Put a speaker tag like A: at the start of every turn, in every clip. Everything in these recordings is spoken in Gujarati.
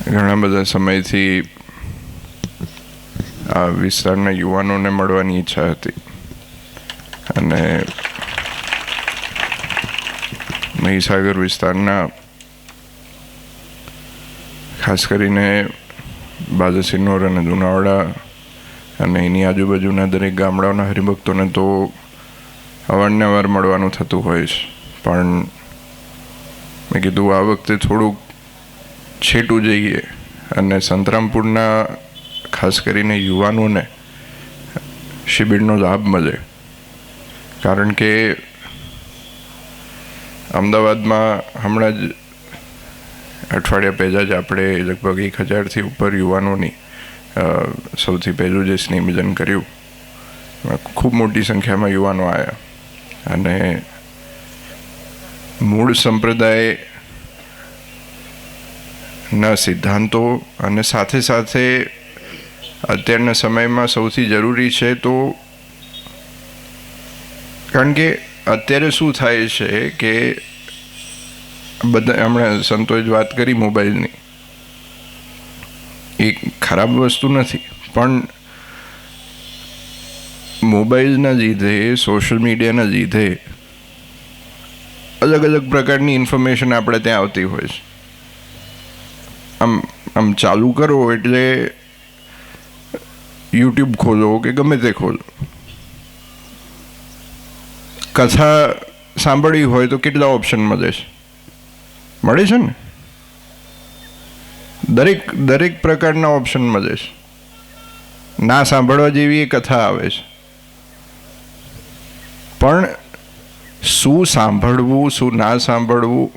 A: ઘણા બધા સમયથી આ વિસ્તારના યુવાનોને મળવાની ઈચ્છા હતી અને મહીસાગર વિસ્તારના ખાસ કરીને બાજસિનોર અને લુણાવાડા અને એની આજુબાજુના દરેક ગામડાઓના હરિભક્તોને તો અવારનવાર મળવાનું થતું હોય છે, પણ મેં કીધું આ વખતે થોડુંક છેટું જઈએ અને સંતરામપુરના ખાસ કરીને યુવાનોને શિબિરનો લાભ મળે. કારણ કે અમદાવાદમાં હમણાં જ અઠવાડિયા પહેલાં જ આપણે લગભગ 1000થી ઉપર યુવાનોની સૌથી પહેલું જે સ્નેહમિલન કર્યું, ખૂબ મોટી સંખ્યામાં યુવાનો આવ્યા અને મૂળ સંપ્રદાયના સિદ્ધાંતો અને સાથે સાથે અત્યારના સમયમાં સૌથી જરૂરી છે તો, કારણ કે અત્યારે શું થાય છે કે બધા હમણાં સંતોષ વાત કરી મોબાઈલની, એ ખરાબ વસ્તુ નથી, પણ મોબાઈલના લીધે, સોશિયલ મીડિયાના લીધે અલગ અલગ પ્રકારની ઇન્ફોર્મેશન આપણે ત્યાં આવતી હોય છે. આમ ચાલુ કરો એટલે યુટ્યુબ ખોલો કે ગમે તે ખોલો, કથા સાંભળવી હોય તો કેટલા ઓપ્શન મળે છે ને, દરેક પ્રકારના ઓપ્શન મળે છે. ના સાંભળવા જેવી એ કથા આવે છે, પણ શું સાંભળવું, શું ના સાંભળવું,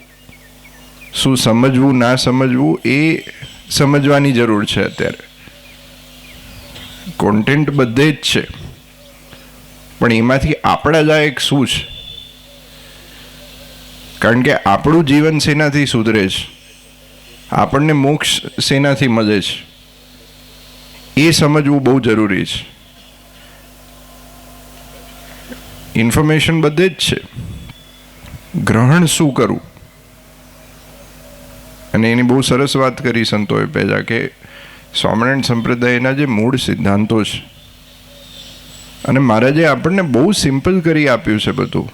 A: શું સમજવું ના સમજવું, એ સમજવાની જરૂર છે. અત્યારે કોન્ટેન્ટ બધે જ છે, પણ એમાંથી આપણા લાયક શું છે? કારણ કે આપણું જીવન શેનાથી સુધરે છે, આપણને મોક્ષ શેનાથી મળે છે, એ સમજવું બહુ જરૂરી છે. ઇન્ફોર્મેશન બધે જ છે, ગ્રહણ શું કરવું? અને એની બહુ સરસ વાત કરી સંતોએ પહેલાં કે સ્વામિનારાયણ સંપ્રદાયના જે મૂળ સિદ્ધાંતો છે, અને મહારાજે આપણને બહુ સિમ્પલ કરી આપ્યું છે બધું,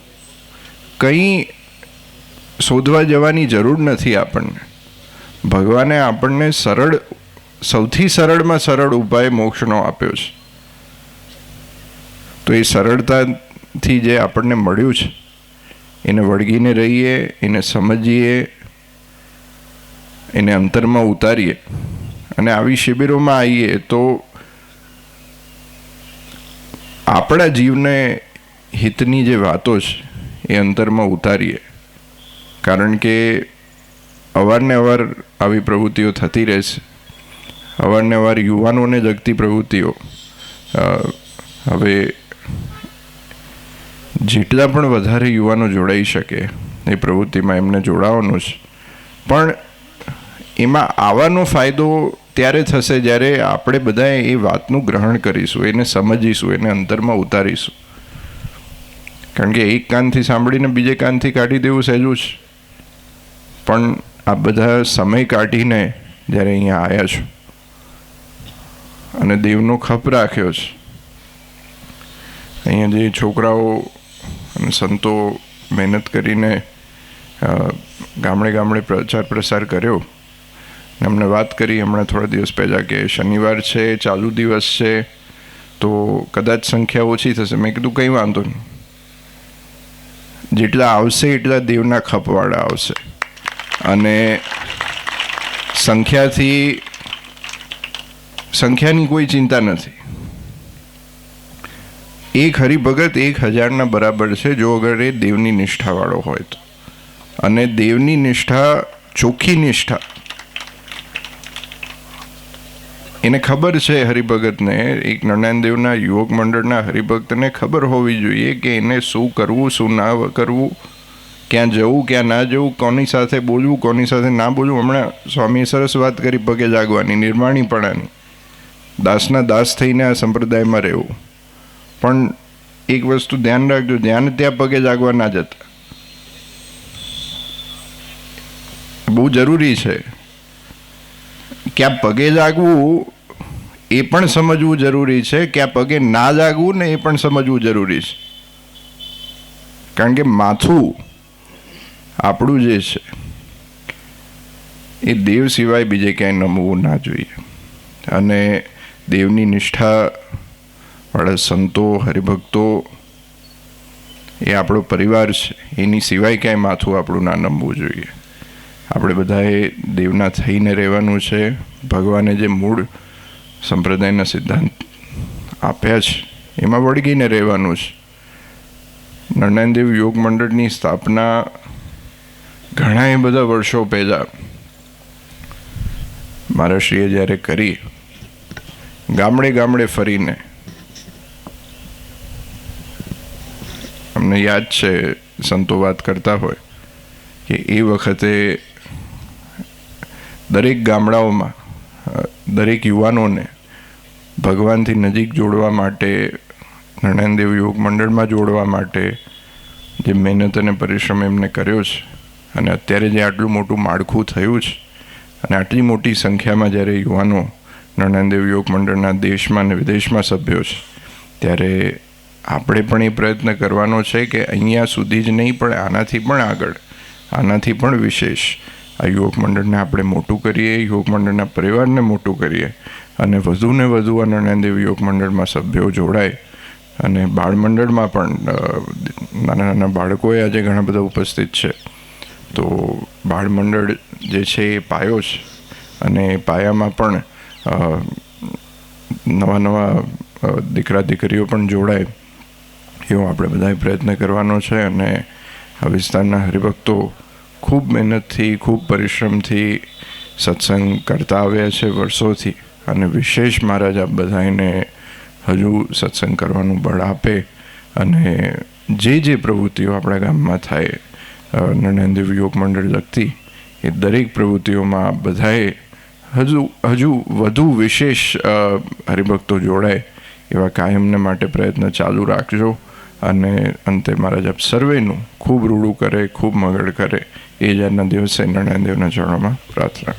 A: કંઈ શોધવા જવાની જરૂર નથી આપણને. ભગવાને આપણને સૌથી સરળમાં સરળ ઉપાય મોક્ષનો આપ્યો છે. તો એ સરળતાથી જે આપણને મળ્યું છે એને વળગીને રહીએ, એને સમજીએ, એને અંતરમાં ઉતારીએ અને આવી શિબિરોમાં આવીએ તો આપણા જીવને હિતની જે વાતો છે એ અંતરમાં ઉતારીએ. કારણ કે અવારનવાર આવી પ્રવૃત્તિઓ થતી રહેશે, અવારનવાર યુવાનોને લગતી પ્રવૃત્તિઓ. હવે જેટલા પણ વધારે યુવાનો જોડાઈ શકે એ પ્રવૃત્તિમાં એમને જોડાવાનું છે, પણ એમાં આવવાનો ફાયદો ત્યારે થશે જ્યારે આપણે બધાએ એ વાતનું ગ્રહણ કરીશું, એને સમજીશું, એને અંતરમાં ઉતારીશું. કારણ કે એક કાનથી સાંભળીને બીજે કાનથી કાઢી દેવું સહેલું છે, પણ આ બધા સમય કાઢીને જ્યારે અહીંયા આવ્યા છો અને દેવનો ખપ રાખ્યો છે, અહીંયા જે છોકરાઓ અને સંતો મહેનત કરીને ગામડે ગામડે પ્રચાર પ્રસાર કર્યો, અમને વાત કરી હમણાં થોડા દિવસ પહેલાં કે શનિવાર છે, ચાલુ દિવસ છે, તો કદાચ સંખ્યા ઓછી થશે. મેં કીધું કંઈ વાંધો નહીં, જેટલા આવશે એટલા દેવના ખપવાળા આવશે. અને સંખ્યાની કોઈ ચિંતા નથી. એક હરિભગત 1000ના બરાબર છે, જો અગર એ દેવની નિષ્ઠાવાળો હોય તો. અને દેવની નિષ્ઠા, ચોખ્ખી નિષ્ઠા, એને ખબર છે હરિભગતને, એક નરનારાયણ દેવના યુવક મંડળના હરિભક્તને ખબર હોવી જોઈએ કે એને શું કરવું, શું ના કરવું, ક્યાં જવું, ક્યાં ના જવું, કોની સાથે બોલવું, કોની સાથે ના બોલવું. હમણાં સ્વામીએ સરસ વાત કરી પગે લાગવાની, નિર્માણીપણાની, દાસના દાસ થઈને આ સંપ્રદાયમાં રહેવું. પણ એક વસ્તુ ધ્યાન રાખજો, ધ્યાન ત્યાં પગે લાગવા ના જતા. બહુ જરૂરી છે ક્યાં પગે જાગવું એ પણ સમજવું જરૂરી છે, ક્યાં પગે ના જાગવું ને એ પણ સમજવું જરૂરી છે. કારણ કે માથું આપણું જે છે એ દેવ સિવાય બીજે ક્યાંય નમવું ના જોઈએ. અને દેવની નિષ્ઠાવાળા સંતો, હરિભક્તો એ આપણો પરિવાર છે, એની સિવાય ક્યાંય માથું આપણું ના નમવું જોઈએ. આપણે બધાએ દેવના થઈને રહેવાનું છે. ભગવાને જે મૂળ સંપ્રદાયના સિદ્ધાંત આપ્યા છે એમાં વળગીને રહેવાનું છે. નરનારાયણ દેવ યોગ મંડળની સ્થાપના ઘણા એ બધા વર્ષો પહેલાં મારા શ્રીએ જ્યારે કરી, ગામડે ગામડે ફરીને, અમને યાદ છે સંતો વાત કરતા હોય કે એ વખતે દરેક ગામડાઓમાં દરેક યુવાનોને ભગવાનથી નજીક જોડવા માટે, નરનારાયણ દેવ યોગ મંડળમાં જોડવા માટે જે મહેનત અને પરિશ્રમ એમને કર્યો છે, અને અત્યારે જે આટલું મોટું માળખું થયું છે અને આટલી મોટી સંખ્યામાં જ્યારે યુવાનો નરનારાયણ દેવ યોગ મંડળના દેશમાં અને વિદેશમાં સભ્યો છે, ત્યારે આપણે પણ એ પ્રયત્ન કરવાનો છે કે અહીંયા સુધી જ નહીં પણ આનાથી પણ આગળ, આનાથી પણ વિશેષ આ યોગ મંડળને આપણે મોટું કરીએ, યોગ મંડળના પરિવારને મોટું કરીએ અને વધુને વધુ આ નરનારાયણ દેવ યોગ મંડળમાં સભ્યો જોડાય. અને બાળ મંડળમાં પણ નાના નાના બાળકોએ આજે ઘણા બધા ઉપસ્થિત છે. તો બાળ મંડળ જે છે એ પાયો છે, અને પાયામાં પણ નવા નવા દીકરા દીકરીઓ પણ જોડાય એવો આપણે બધાએ પ્રયત્ન કરવાનો છે. અને આ વિસ્તારના હરિભક્તો ખૂબ મહેનતથી, ખૂબ પરિશ્રમથી સત્સંગ કરતા આવ્યા છે વર્ષોથી, અને વિશેષ મહારાજ આપ બધાને હજુ સત્સંગ કરવાનું બળ આપે. અને જે પ્રવૃત્તિઓ આપણા ગામમાં થાય નરનારાયણ દેવ યોગ મંડળ લગતી, એ દરેક પ્રવૃત્તિઓમાં બધાએ હજુ વધુ વિશેષ હરિભક્તો જોડાય એવા કાયમને માટે પ્રયત્ન ચાલુ રાખજો. અને અંતે મહારાજ આપ સર્વેનું ખૂબ રૂડું કરે, ખૂબ મંગળ કરે, એ જ આજના દિવસે નરનારાયણ દેવના ચરણોમાં પ્રાર્થના.